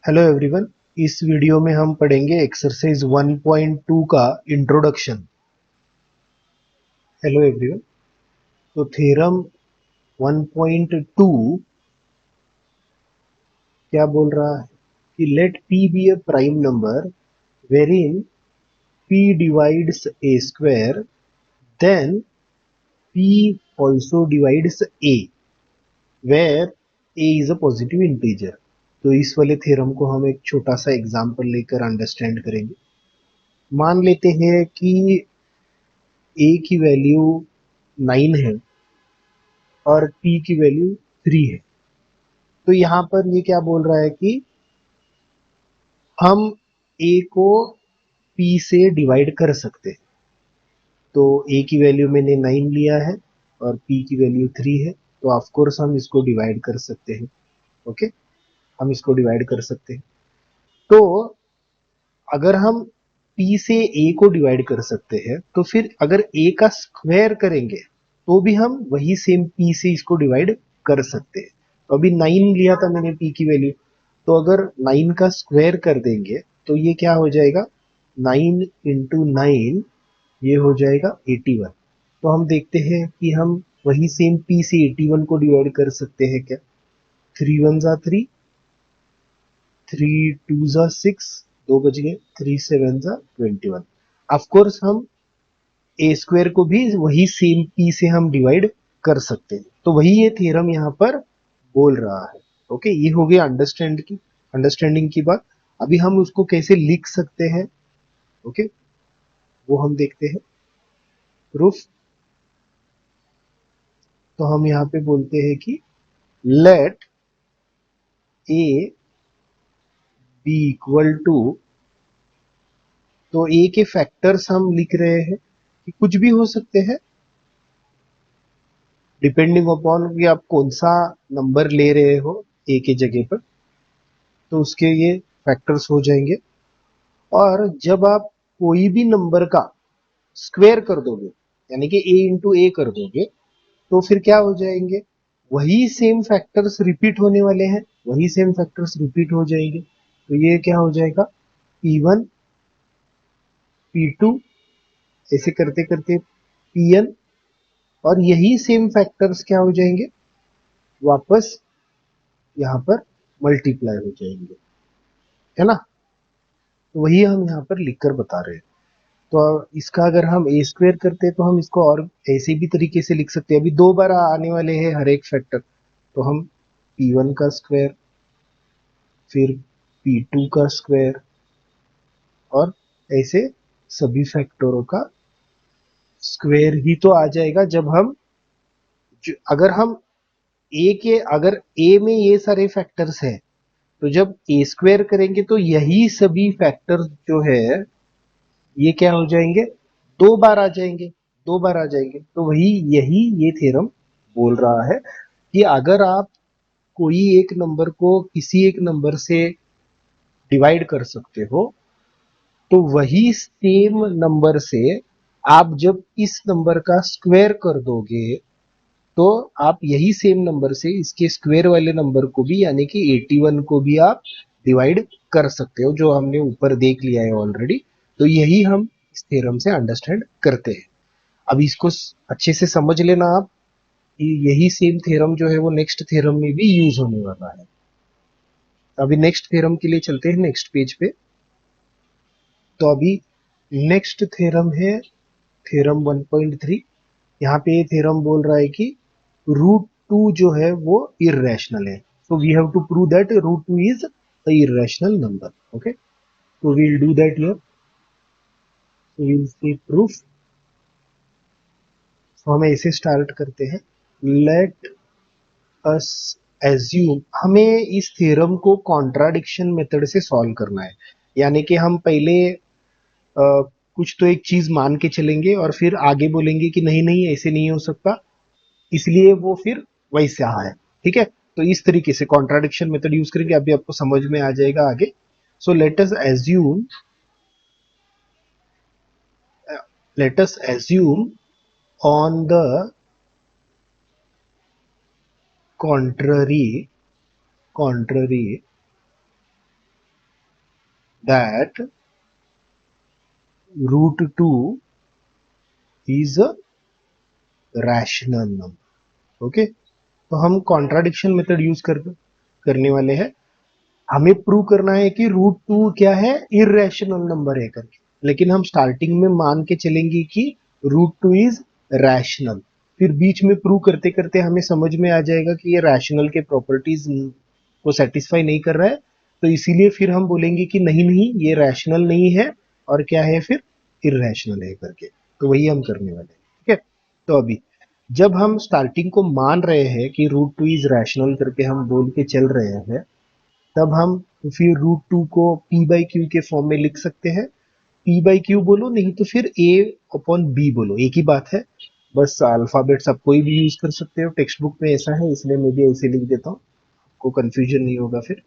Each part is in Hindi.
Hello everyone. इस वीडियो में हम पढ़ेंगे एक्सरसाइज 1.2 का इंट्रोडक्शन। Hello everyone. तो थ्योरम 1.2 क्या बोल रहा है कि let p be a prime number wherein p divides a square then p also divides a where a is a positive integer। तो इस वाले थ्योरम को हम एक छोटा सा एग्जांपल लेकर अंडरस्टैंड करेंगे। मान लेते हैं कि a की वैल्यू 9 है और p की वैल्यू 3 है। तो यहाँ पर ये क्या बोल रहा है कि हम a को p से डिवाइड कर सकते हैं। तो a की वैल्यू मैंने 9 लिया है और p की वैल्यू 3 है, तो ऑफ कोर्स हम इसको डिवाइड कर सकते हैं। ओके, हम इसको डिवाइड कर सकते हैं। तो अगर हम p से a को डिवाइड कर सकते हैं तो फिर अगर a का स्क्वायर करेंगे तो भी हम वही सेम p से इसको डिवाइड कर सकते हैं। तो अभी 9 लिया था मैंने p की वैल्यू, तो अगर 9 का स्क्वायर कर देंगे तो ये क्या हो जाएगा, 9 इंटू 9 ये हो जाएगा 81। तो हम देखते हैं कि हम वही सेम p से 81 को डिवाइड कर सकते हैं क्या। 3 1 जा 3, 3 2 जा 6, 2 बच गए, 3 7 जा 21। ऑफ कोर्स हम ए स्क्वायर को भी वही सेम पी से हम डिवाइड कर सकते हैं। तो वही ये थ्योरम यहाँ पर बोल रहा है। ओके, ये हो गया अंडरस्टैंडिंग की बात। अभी हम उसको कैसे लिख सकते हैं, ओके, वो हम देखते हैं। प्रूफ, तो हम यहाँ पे बोलते हैं कि let A B equal to, तो ए के फैक्टर्स हम लिख रहे हैं कि कुछ भी हो सकते हैं डिपेंडिंग अपॉन कि आप कौन सा नंबर ले रहे हो ए के जगह पर, तो उसके ये फैक्टर्स हो जाएंगे। और जब आप कोई भी नंबर का स्क्वायर कर दोगे यानी कि a इंटू ए कर दोगे तो फिर क्या हो जाएंगे, वही सेम फैक्टर्स रिपीट होने वाले हैं, वही सेम फैक्टर्स रिपीट हो जाएंगे। तो ये क्या हो जाएगा, p1 p2 ऐसे करते करते pn, और यही सेम फैक्टर्स क्या हो जाएंगे, वापस यहाँ पर मल्टीप्लाई हो जाएंगे, है ना। तो वही हम यहाँ पर लिखकर बता रहे हैं। तो इसका अगर हम ए स्क्वायर करते हैं तो हम इसको और ऐसे भी तरीके से लिख सकते हैं। अभी दो बार आने वाले हैं हर एक फैक्टर, तो हम p1 का स्क्वायर, फिर p2 का स्क्वायर, और ऐसे सभी फैक्टरों का स्क्वायर ही तो आ जाएगा। जब हम अगर हम अगर ए में ये सारे फैक्टर्स है तो जब ए स्क्वायर करेंगे तो यही सभी फैक्टर्स जो है ये क्या हो जाएंगे, दो बार आ जाएंगे, दो बार आ जाएंगे। तो वही यही ये थ्योरम बोल रहा है कि अगर आप कोई एक नंबर को किसी एक नंबर से डिवाइड कर सकते हो तो वही सेम नंबर से आप जब इस नंबर का स्क्वायर कर दोगे तो आप यही सेम नंबर से इसके स्क्वायर वाले नंबर को भी यानी कि 81 को भी आप डिवाइड कर सकते हो, जो हमने ऊपर देख लिया है ऑलरेडी। तो यही हम इस थ्योरम से अंडरस्टैंड करते हैं। अब इसको अच्छे से समझ लेना आप कि यही सेम थ्योरम जो है वो नेक्स्ट थ्योरम में भी यूज होने वाला है। अभी नेक्स्ट थ्योरम के लिए चलते हैं नेक्स्ट पेज पे। तो अभी नेक्स्ट थ्योरम है थ्योरम 1.3। यहाँ पे ये थ्योरम बोल रहा है कि रूट टू जो है वो इरेशनल है। So we have to prove that root two is a irrational number. Okay, so we'll do that here, so we'll see proof। so हम ऐसे स्टार्ट करते हैं, लेट अस एज्यूम, हमें इस थ्योरम को कॉन्ट्राडिक्शन मेथड से सॉल्व करना है। यानी कि हम पहले कुछ तो एक चीज मान के चलेंगे और फिर आगे बोलेंगे कि नहीं नहीं ऐसे नहीं हो सकता, इसलिए वो फिर वैसे है। ठीक है, तो इस तरीके से कॉन्ट्राडिक्शन मेथड यूज करेंगे, अभी आपको समझ में आ जाएगा आगे। So let us assume on the contrary that root 2 is a rational number. Okay, तो हम कॉन्ट्राडिक्शन मेथड यूज करने वाले हैं। हमें प्रूव करना है कि रूट टू क्या है, इरेशनल नंबर है करके, लेकिन हम स्टार्टिंग में मान के चलेंगे कि रूट टू इज रैशनल। फिर बीच में प्रूव करते करते हमें समझ में आ जाएगा कि ये रैशनल के प्रॉपर्टीज को सेटिस्फाई नहीं कर रहा है, तो इसीलिए फिर हम बोलेंगे कि नहीं नहीं ये रैशनल नहीं है और क्या है फिर इरेशनल है करके। तो वही हम करने वाले हैं, ठीक है। तो अभी जब हम स्टार्टिंग को मान रहे हैं कि रूट टू इज रैशनल करके हम बोल के चल रहे हैं, तब हम फिर रूट टू को पी बाई क्यू के फॉर्म में लिख सकते हैं। पी बाई क्यू बोलो, नहीं तो फिर ए अपॉन बी बोलो, एक ही बात है। बस अल्फाबेट्स आप कोई भी यूज कर सकते हो, टेक्स्ट बुक में ऐसा है इसलिए मैं भी ऐसे लिख देता हूँ, को कंफ्यूजन नहीं होगा फिर।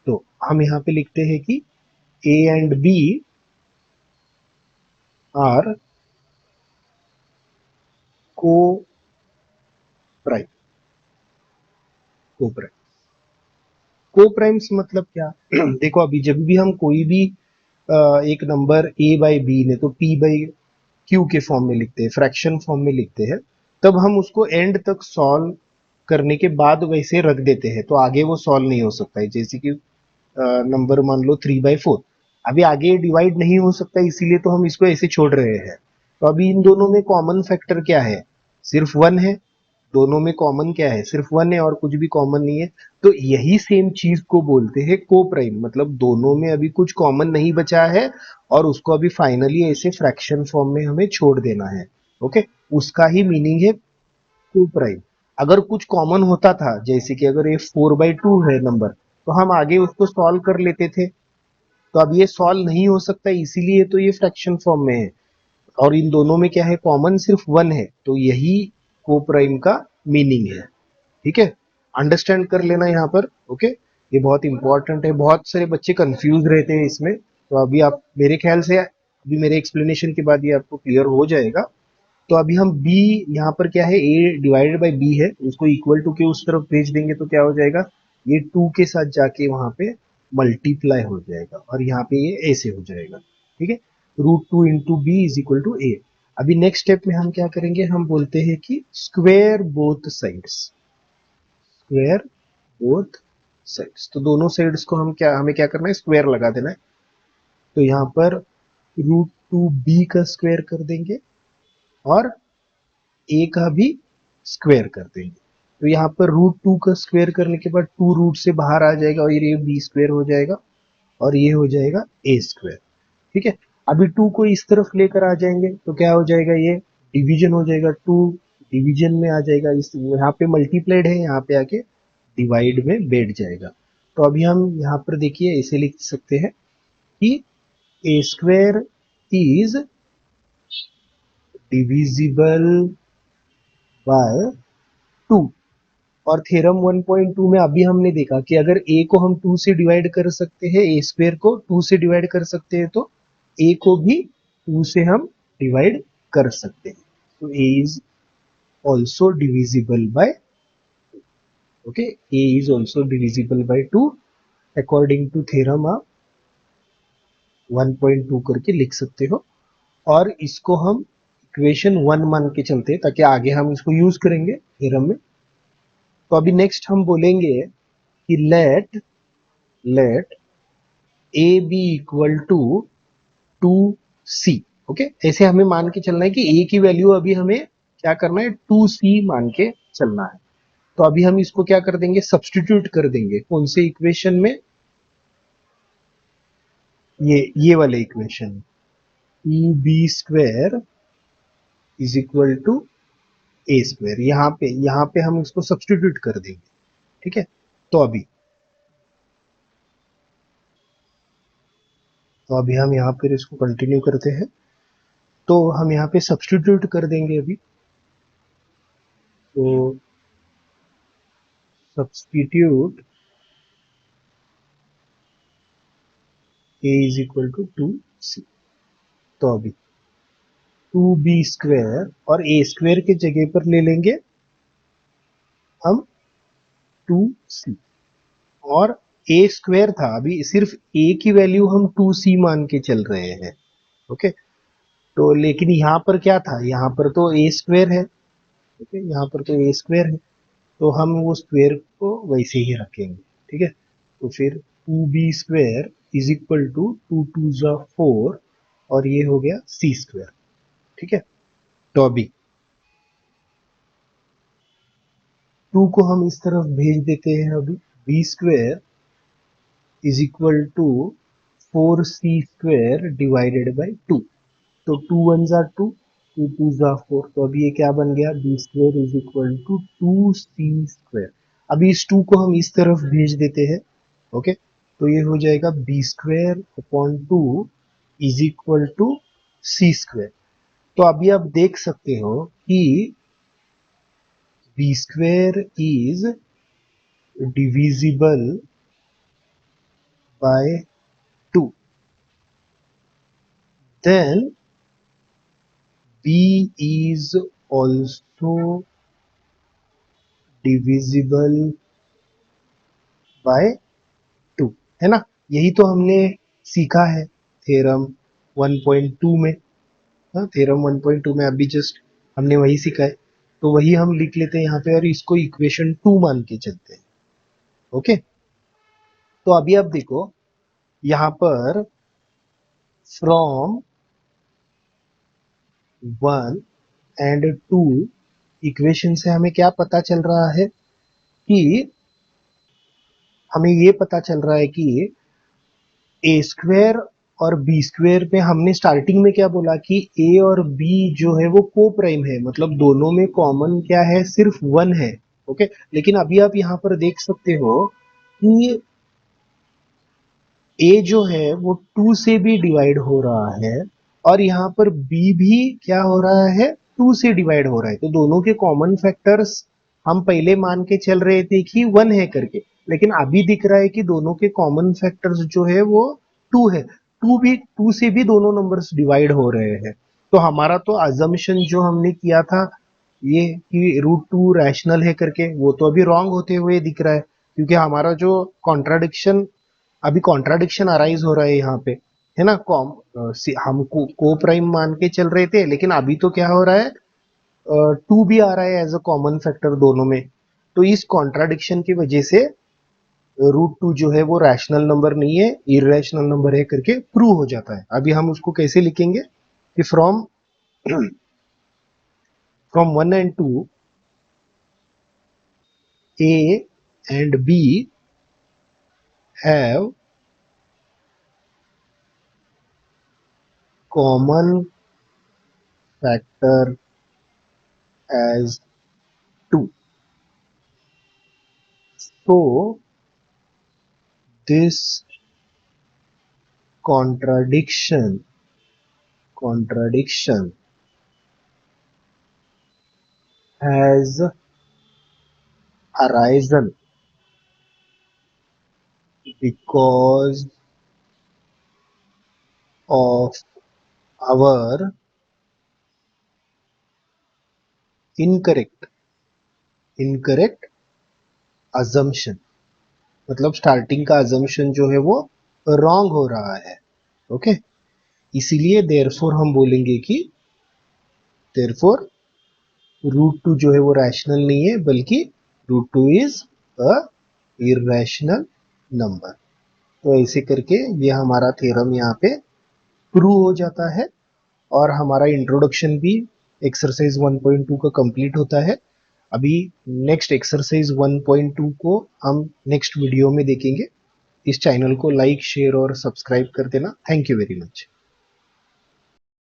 तो हम यहाँ पे लिखते हैं कि ए एंड बी आर को प्राइम। को प्राइम, को प्राइम्स मतलब क्या? देखो अभी जब भी हम कोई भी एक नंबर ए बाई बी ने तो पी बाई क्यू के फॉर्म में लिखते हैं, फ्रैक्शन फॉर्म में लिखते हैं, तब हम उसको एंड तक सॉल्व करने के बाद वैसे रख देते हैं, तो आगे वो सॉल्व नहीं हो सकता है। जैसे कि नंबर मान लो 3/4, अभी आगे डिवाइड नहीं हो सकता, इसीलिए तो हम इसको ऐसे छोड़ रहे हैं। तो अभी इन दोनों में कॉमन फैक्टर क्या है? सिर्फ वन है। दोनों में कॉमन क्या है? सिर्फ वन है और कुछ भी कॉमन नहीं है। तो यही सेम चीज को बोलते हैं को प्राइम, मतलब दोनों में अभी कुछ कॉमन नहीं बचा है और उसको अभी फाइनली ऐसे फ्रैक्शन फॉर्म में हमें छोड़ देना है। ओके, उसका ही मीनिंग है को प्राइम। अगर कुछ कॉमन होता था, जैसे कि अगर ये 4/2 है नंबर, तो हम आगे उसको सॉल्व कर लेते थे। तो अब ये सॉल्व नहीं हो सकता, इसीलिए तो ये फ्रैक्शन फॉर्म में है। और इन दोनों में क्या है? कॉमन सिर्फ वन है, तो यही को प्राइम का मीनिंग है। ठीक है, अंडरस्टैंड कर लेना यहाँ पर। ओके, ये बहुत इंपॉर्टेंट है, बहुत सारे बच्चे कंफ्यूज रहते हैं इसमें। तो अभी आप मेरे ख्याल से अभी मेरे एक्सप्लेनेशन के बाद ये आपको क्लियर हो जाएगा। तो अभी हम b, यहाँ पर क्या है, a डिवाइडेड बाई b है, उसको इक्वल टू के उस तरफ भेज देंगे तो क्या हो जाएगा, ये 2 के साथ जाके वहां पे मल्टीप्लाई हो जाएगा और यहाँ पे ये ऐसे हो जाएगा। ठीक है, root two into B is equal to A. अभी नेक्स्ट स्टेप में हम क्या करेंगे, हम बोलते हैं कि square both sides. Square both sides, तो दोनों साइड्स को हम क्या, हमें क्या करना है, स्क्वायर लगा देना है। तो यहाँ पर रूट टू बी का स्क्वायर कर देंगे और ए का भी स्क्वायर कर देंगे। तो यहाँ पर रूट टू का स्क्वायर करने के बाद टू रूट से बाहर आ जाएगा और ये बी स्क्वायर हो जाएगा और ये हो जाएगा ए स्क्वायर। ठीक है, अभी टू को इस तरफ लेकर आ जाएंगे तो क्या हो जाएगा, ये डिवीजन हो जाएगा, टू डिवीजन में आ जाएगा, इस यहाँ पे मल्टीप्लाइड है, यहाँ पे आके डिवाइड में बैठ जाएगा। तो अभी हम यहाँ पर देखिए ऐसे लिख सकते हैं कि A square is divisible by two. और थ्योरम 1.2 में अभी हमने देखा कि अगर a को हम 2 से डिवाइड कर सकते हैं, ए स्क्वायर को 2 से डिवाइड कर सकते हैं, तो a को भी 2 से हम डिवाइड कर सकते हैं। तो a is also divisible by, okay, a is also divisible by 2 according to theorem आप 1.2 करके लिख सकते हो। और इसको हम इक्वेशन 1 मान के चलते हैं ताकि आगे हम इसको यूज करेंगे थ्योरम में। तो अभी नेक्स्ट हम बोलेंगे कि let A B equal to 2c। Okay, ऐसे हमें मान के चलना है कि a की वैल्यू अभी हमें क्या करना है, 2c मान के चलना है। तो अभी हम इसको क्या कर देंगे, सब्सटीट्यूट कर देंगे कौन से इक्वेशन में, ये वाले equation, 2b² is equal to A square. यहाँ पे हम इसको सब्सटीट्यूट कर देंगे। ठीक है, तो अभी हम यहाँ पर इसको कंटिन्यू करते हैं। तो हम यहाँ पे सब्सटीट्यूट कर देंगे अभी। तो substitute a is equal to 2c। तो अभी 2b² और a स्क्वायर के जगह पर ले लेंगे हम 2c, और ए स्क्वायर था, अभी सिर्फ ए की वैल्यू हम 2c मान के चल रहे हैं। ओके, तो लेकिन यहाँ पर क्या था, यहाँ पर तो ए स्क्वायर है। ओके, यहाँ पर तो ए स्क्वायर है, तो हम वो स्क्वायर को वैसे ही रखेंगे। ठीक है, तो फिर 2b² इज इक्वल टू 2 2 4 और ये हो गया c स्क्वायर। ठीक है, तो अभी 2 को हम इस तरफ भेज देते हैं। अभी b² is equal to 4c² divided by 2। तो 2 1 जार 2, 2 2 जार 4, तो अभी ये क्या बन गया, b² is equal to 2c²। अभी इस 2 को हम इस तरफ भेज देते हैं। ओके, तो ये हो जाएगा b²/2 is equal to c²। तो अभी आप देख सकते हो कि b² is divisible by 2, then b is also divisible by 2, है ना। यही तो हमने सीखा है थ्योरम 1.2 में। हाँ, थ्योरम 1.2 में अभी जस्ट हमने वही सीखा है, तो वही हम लिख लेते हैं यहाँ पे और इसको इक्वेशन 2 मान के चलते हैं। ओके, तो अभी आप देखो यहाँ पर फ्रॉम 1 एंड 2 इक्वेशन से हमें क्या पता चल रहा है कि हमें ये पता चल रहा है कि a² और b² पे हमने स्टार्टिंग में क्या बोला कि a और b जो है वो को प्राइम है, मतलब दोनों में कॉमन क्या है, सिर्फ 1 है। ओके, लेकिन अभी आप यहाँ पर देख सकते हो कि a जो है वो 2 से भी डिवाइड हो रहा है और यहाँ पर b भी क्या हो रहा है, 2 से डिवाइड हो रहा है। तो दोनों के कॉमन फैक्टर्स हम पहले मान के चल रहे थे कि 1 है करके, लेकिन अभी दिख रहा है कि दोनों के कॉमन फैक्टर्स जो है वो 2 है। 2 से भी दोनों नंबर्स डिवाइड हो रहे हैं। तो हमारा तो अजम्पशन जो हमने किया था ये कि √2 रैशनल है करके, वो तो अभी रॉन्ग होते हुए दिख रहा है, क्योंकि हमारा जो कॉन्ट्राडिक्शन अभी कॉन्ट्राडिक्शन अराइज हो रहा है यहाँ पे, है ना। हम को प्राइम मान के चल रहे थे, लेकिन अभी तो क्या हो रहा है, 2 भी आ रहा है एज अ कॉमन फैक्टर दोनों में। तो इस कॉन्ट्राडिक्शन की वजह से √2 जो है वो रैशनल नंबर नहीं है, इरेशनल नंबर है करके प्रूव हो जाता है। अभी हम उसको कैसे लिखेंगे कि from from 1 and 2 a and b have common factor as 2. So this contradiction has arisen because of our incorrect assumption। मतलब स्टार्टिंग का assumption जो है वो रॉन्ग हो रहा है। ओके, इसीलिए देयरफॉर हम बोलेंगे कि देयरफॉर √2 जो है वो रैशनल नहीं है, बल्कि √2 इज अ इरेशनल नंबर। तो ऐसे करके ये हमारा थ्योरम यहाँ पे प्रूव हो जाता है और हमारा इंट्रोडक्शन भी एक्सरसाइज 1.2 का कंप्लीट होता है। अभी नेक्स्ट एक्सरसाइज 1.2 को हम नेक्स्ट वीडियो में देखेंगे। इस चैनल को लाइक, शेयर और सब्सक्राइब कर देना। Thank you very much.